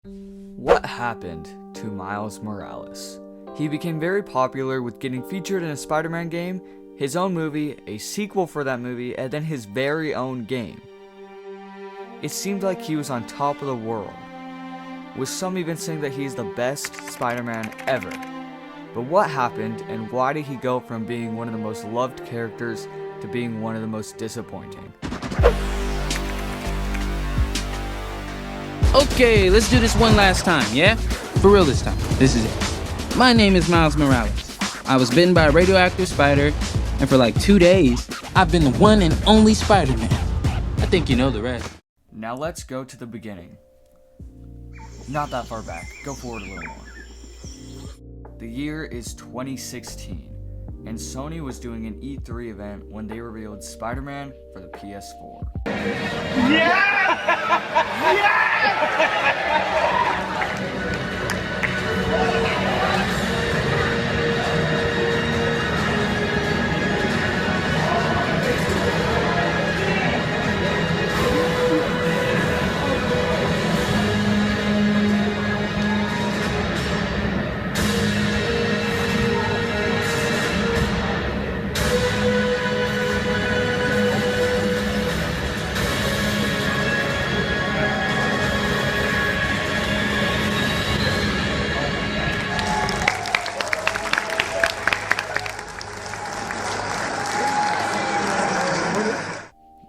What happened to Miles Morales? He became very popular with getting featured in a Spider-Man game, his own movie, a sequel for that movie, and then his very own game. It seemed like he was on top of the world, with some even saying that he's the best Spider-Man ever. But what happened, and why did he go from being one of the most loved characters to being one of the most disappointing? Okay, let's do this one last time, yeah? For real this time. This is it. My name is Miles Morales. I was bitten by a radioactive spider, and for like 2 days, I've been the one and only Spider-Man. I think you know the rest. Now let's go to the beginning. Not that far back, go forward a little more. The year is 2016, and Sony was doing an E3 event when they revealed Spider-Man for the PS4.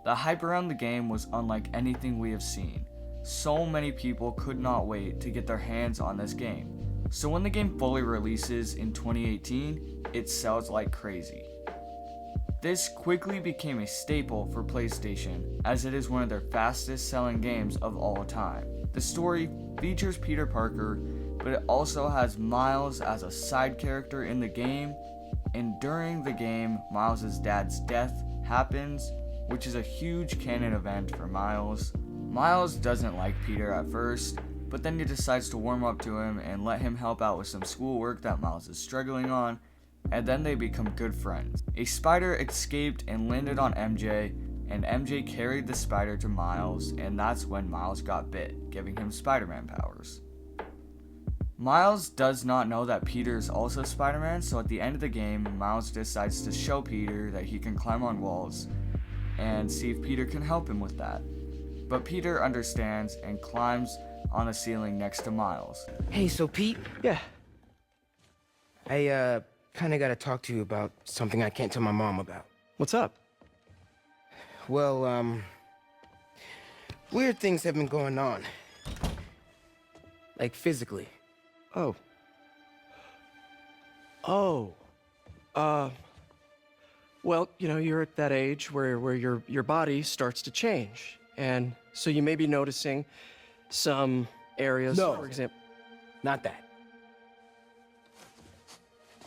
The hype around the game was unlike anything we have seen. So many people could not wait to get their hands on this game. So when the game fully releases in 2018, it sells like crazy. This quickly became a staple for PlayStation, as it is one of their fastest selling games of all time. The story features Peter Parker, but it also has Miles as a side character in the game, and during the game, Miles' dad's death happens, which is a huge canon event for Miles. Miles doesn't like Peter at first, but then he decides to warm up to him and let him help out with some schoolwork that Miles is struggling on, and then they become good friends. A spider escaped and landed on MJ, and MJ carried the spider to Miles, and that's when Miles got bit, giving him Spider-Man powers. Miles does not know that Peter is also Spider-Man, so at the end of the game, Miles decides to show Peter that he can climb on walls, and see if Peter can help him with that. But Peter understands and climbs on the ceiling next to Miles. Hey, so Pete, Yeah. I kinda gotta talk to you about something I can't tell my mom about. What's up? Well, weird things have been going on. Like physically. Oh. Oh. Well, you're at that age where your body starts to change. And so you may be noticing some areas, No. for example. Not that.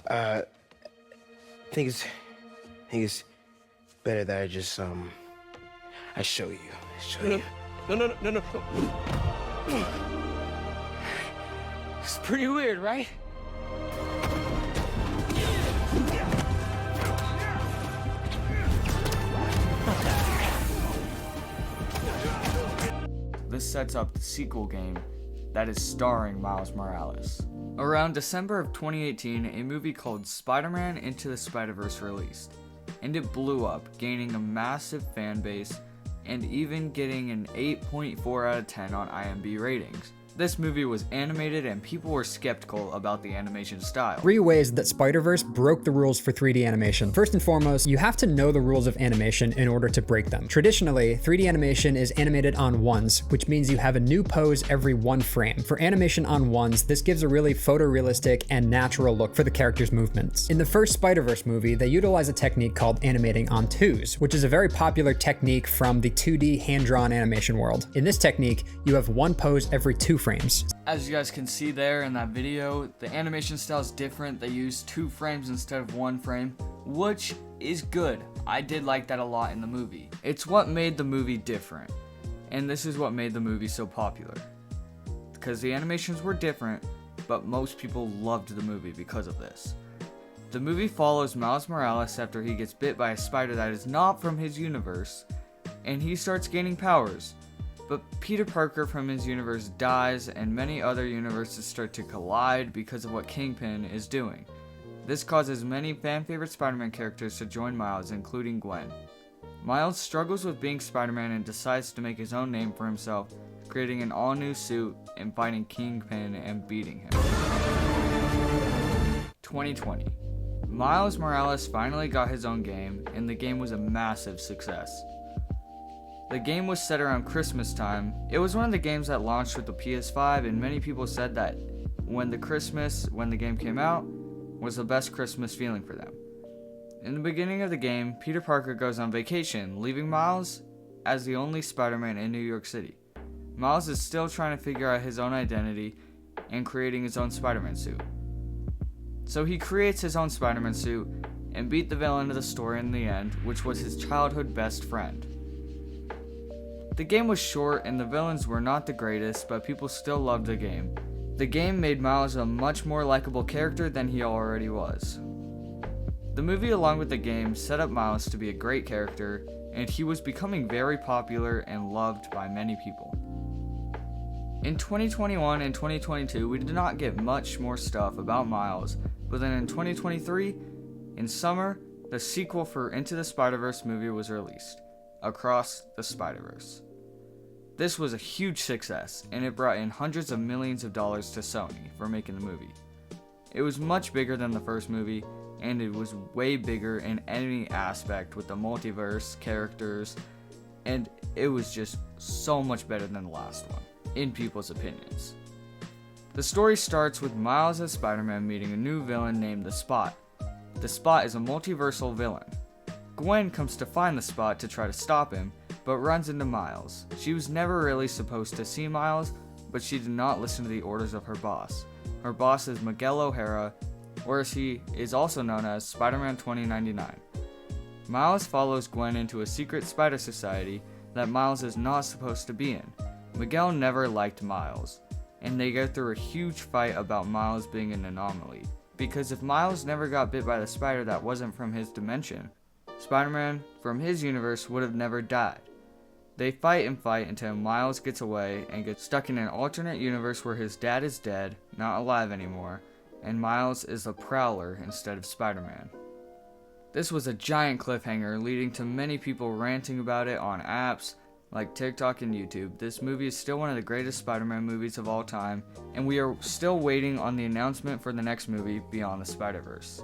I think it's better that I just, I show you. No. It's pretty weird, right? This sets up the sequel game that is starring Miles Morales. Around December of 2018, a movie called Spider-Man Into the Spider-Verse released, and it blew up, gaining a massive fan base and even getting an 8.4 out of 10 on IMDb ratings. This movie was animated and people were skeptical about the animation style. 3 ways that Spider-Verse broke the rules for 3D animation. First and foremost, you have to know the rules of animation in order to break them. Traditionally, 3D animation is animated on ones, which means you have a new pose every 1 frame. For animation on ones, this gives a really photorealistic and natural look for the character's movements. In the first Spider-Verse movie, they utilize a technique called animating on 2s, which is a very popular technique from the 2D hand-drawn animation world. In this technique, you have 1 pose every 2 frames. As you guys can see there in that video, the animation style is different. They use 2 frames instead of 1 frame, which is good. I did like that a lot in the movie. It's what made the movie different, and this is what made the movie so popular. Because the animations were different, but most people loved the movie because of this. The movie follows Miles Morales after he gets bit by a spider that is not from his universe, and he starts gaining powers. But Peter Parker from his universe dies, and many other universes start to collide because of what Kingpin is doing. This causes many fan-favorite Spider-Man characters to join Miles, including Gwen. Miles struggles with being Spider-Man and decides to make his own name for himself, creating an all-new suit and fighting Kingpin and beating him. 2020. Miles Morales finally got his own game, and the game was a massive success. The game was set around Christmas time. It was one of the games that launched with the PS5, and many people said that when the game came out, was the best Christmas feeling for them. In the beginning of the game, Peter Parker goes on vacation, leaving Miles as the only Spider-Man in New York City. Miles is still trying to figure out his own identity and creating his own Spider-Man suit. So he creates his own Spider-Man suit and beat the villain of the story in the end, which was his childhood best friend. The game was short and the villains were not the greatest, but people still loved the game. The game made Miles a much more likable character than he already was. The movie, along with the game, set up Miles to be a great character, and he was becoming very popular and loved by many people. In 2021 and 2022, we did not get much more stuff about Miles, but then in 2023, in summer, the sequel for Into the Spider-Verse movie was released, Across the Spider-Verse. This was a huge success, and it brought in hundreds of millions of dollars to Sony for making the movie. It was much bigger than the first movie, and it was way bigger in any aspect with the multiverse, characters, and it was just so much better than the last one, in people's opinions. The story starts with Miles as Spider-Man meeting a new villain named the Spot. The Spot is a multiversal villain. Gwen comes to find the Spot to try to stop him, but runs into Miles. She was never really supposed to see Miles, but she did not listen to the orders of her boss. Her boss is Miguel O'Hara, or as he is also known as Spider-Man 2099. Miles follows Gwen into a secret spider society that Miles is not supposed to be in. Miguel never liked Miles, and they go through a huge fight about Miles being an anomaly, because if Miles never got bit by the spider that wasn't from his dimension, Spider-Man from his universe would have never died. They fight and fight until Miles gets away and gets stuck in an alternate universe where his dad is dead, not alive anymore, and Miles is the Prowler instead of Spider-Man. This was a giant cliffhanger, leading to many people ranting about it on apps like TikTok and YouTube. This movie is still one of the greatest Spider-Man movies of all time, and we are still waiting on the announcement for the next movie, Beyond the Spider-Verse.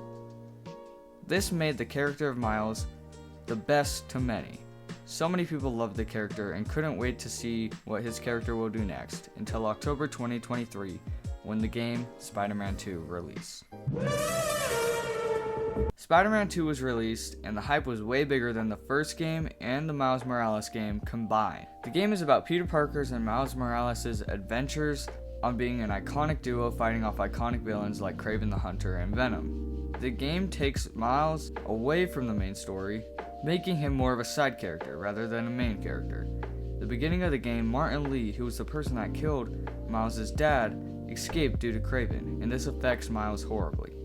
This made the character of Miles the best to many. So many people loved the character and couldn't wait to see what his character will do next, until October 2023, when the game Spider-Man 2 released. Spider-Man 2 was released, and the hype was way bigger than the first game and the Miles Morales game combined. The game is about Peter Parker's and Miles Morales' adventures on being an iconic duo fighting off iconic villains like Kraven the Hunter and Venom. The game takes Miles away from the main story, making him more of a side character rather than a main character. The beginning of the game, Martin Lee, who was the person that killed Miles' dad, escaped due to Kraven, and this affects Miles horribly.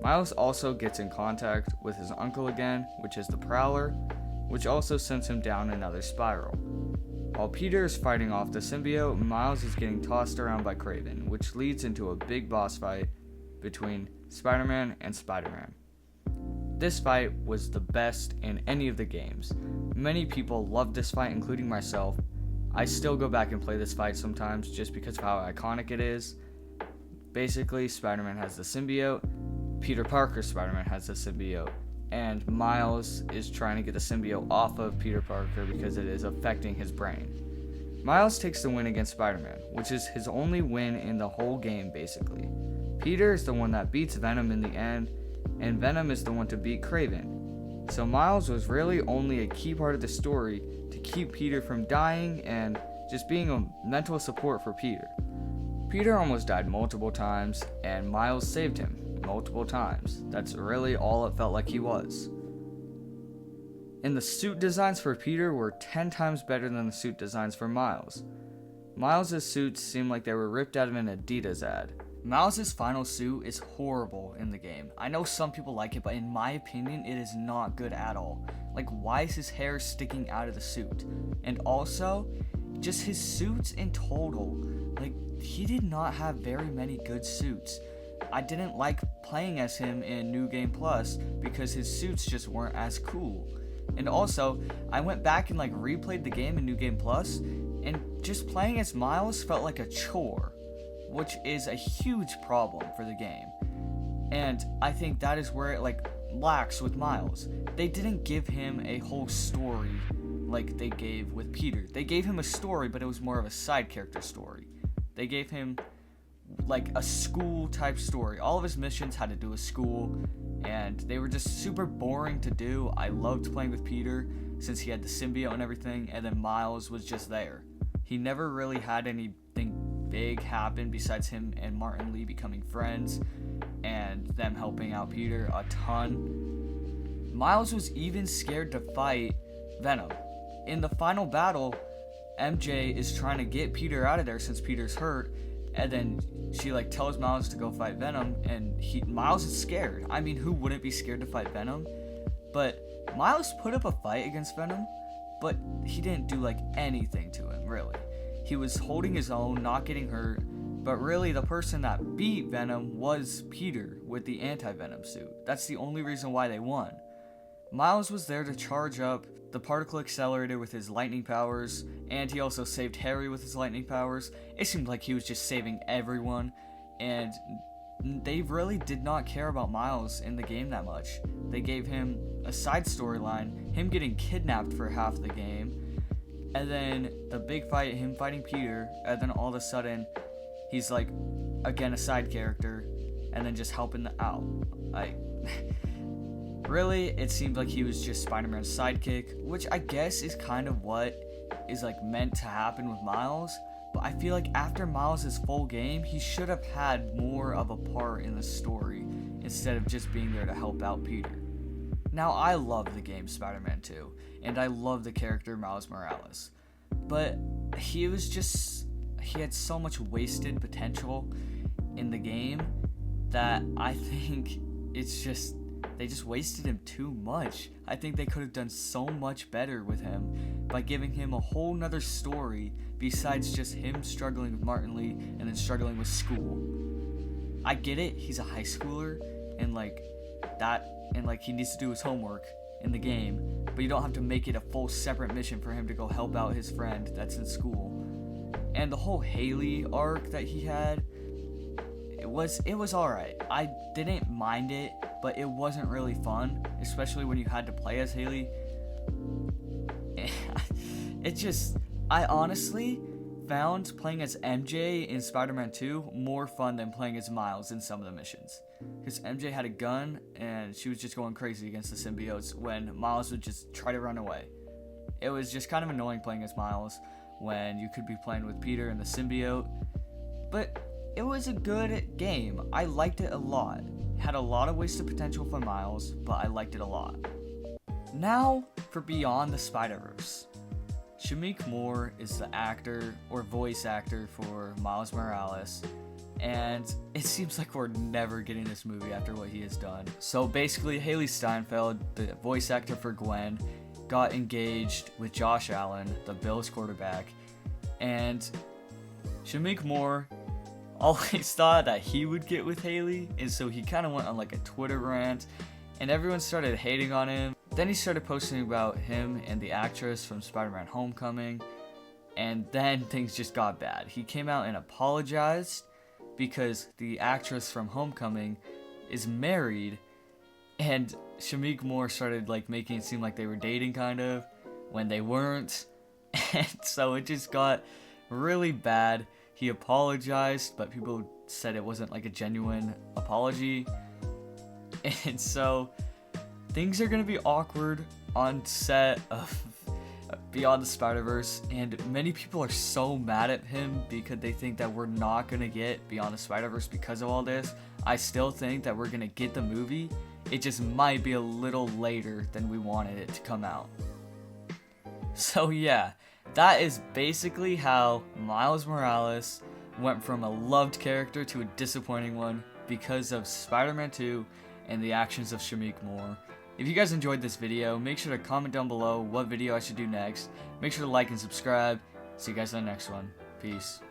Miles also gets in contact with his uncle again, which is the Prowler, which also sends him down another spiral. While Peter is fighting off the symbiote, Miles is getting tossed around by Kraven, which leads into a big boss fight between Spider-Man and Spider-Man. This fight was the best in any of the games. Many people loved this fight, including myself. I still go back and play this fight sometimes just because of how iconic it is. Basically, Spider-Man has the symbiote, Peter Parker's Spider-Man has the symbiote, and Miles is trying to get the symbiote off of Peter Parker because it is affecting his brain. Miles takes the win against Spider-Man, which is his only win in the whole game basically. Peter is the one that beats Venom in the end, and Venom is the one to beat Kraven. So Miles was really only a key part of the story to keep Peter from dying and just being a mental support for Peter. Peter almost died multiple times, and Miles saved him multiple times. That's really all it felt like he was. And the suit designs for Peter were 10 times better than the suit designs for Miles. Miles' suits seemed like they were ripped out of an Adidas ad. Miles' final suit is horrible in the game. I know some people like it, but in my opinion, it is not good at all. Like, why is his hair sticking out of the suit? And also, just his suits in total. Like, he did not have very many good suits. I didn't like playing as him in New Game Plus because his suits just weren't as cool. And also, I went back and like replayed the game in New Game Plus, and just playing as Miles felt like a chore, which is a huge problem for the game. And I think that is where it like lacks with Miles. They didn't give him a whole story like they gave with Peter. They gave him a story, but it was more of a side character story. They gave him like a school type story. All of his missions had to do with school, and they were just super boring to do. I loved playing with Peter since he had the symbiote and everything, and then Miles was just there. He never really had anything big happen besides him and Martin Lee becoming friends and them helping out Peter a ton. Miles was even scared to fight Venom. In the final battle, MJ is trying to get Peter out of there since Peter's hurt, and then she like tells Miles to go fight Venom, and Miles is scared. I mean, who wouldn't be scared to fight Venom? But Miles put up a fight against Venom, but he didn't do like anything to him, really. He was holding his own, not getting hurt, but really the person that beat Venom was Peter with the anti-Venom suit. That's the only reason why they won. Miles was there to charge up the particle accelerator with his lightning powers, and he also saved Harry with his lightning powers. It seemed like he was just saving everyone, and they really did not care about Miles in the game that much. They gave him a side storyline, him getting kidnapped for half the game, and then the big fight, him fighting Peter, and then all of a sudden, he's like, again, a side character, and then just helping out. Like, really, it seemed like he was just Spider-Man's sidekick, which I guess is kind of what is like meant to happen with Miles. But I feel like after Miles' full game, he should have had more of a part in the story instead of just being there to help out Peter. Now, I love the game Spider-Man 2, and I love the character Miles Morales, but he had so much wasted potential in the game that I think they just wasted him too much. I think they could have done so much better with him by giving him a whole nother story besides just him struggling with Martin Lee and then struggling with school. I get it, he's a high schooler and he needs to do his homework in the game, but you don't have to make it a full separate mission for him to go help out his friend that's in school. And the whole Haley arc that he had, it was alright. I didn't mind it, but it wasn't really fun, especially when you had to play as Haley. I honestly found playing as MJ in Spider-Man 2 more fun than playing as Miles in some of the missions. Because MJ had a gun, and she was just going crazy against the symbiotes when Miles would just try to run away. It was just kind of annoying playing as Miles when you could be playing with Peter and the symbiote. But it was a good game. I liked it a lot. It had a lot of wasted potential for Miles, but I liked it a lot. Now for Beyond the Spider-Verse. Shameik Moore is the actor or voice actor for Miles Morales, and it seems like we're never getting this movie after what he has done. So basically, Haley Steinfeld, the voice actor for Gwen, got engaged with Josh Allen, the Bills quarterback, and Shameik Moore always thought that he would get with Haley, and so he kind of went on like a Twitter rant, and everyone started hating on him. Then he started posting about him and the actress from Spider-Man Homecoming, and then things just got bad. He came out and apologized because the actress from Homecoming is married, and Shameik Moore started like making it seem like they were dating kind of when they weren't, and so it just got really bad. He apologized, but people said it wasn't like a genuine apology, and so things are going to be awkward on set of Beyond the Spider-Verse, and many people are so mad at him because they think that we're not going to get Beyond the Spider-Verse because of all this. I still think that we're going to get the movie. It just might be a little later than we wanted it to come out. So yeah, that is basically how Miles Morales went from a loved character to a disappointing one because of Spider-Man 2 and the actions of Shameik Moore. If you guys enjoyed this video, make sure to comment down below what video I should do next. Make sure to like and subscribe. See you guys in the next one. Peace.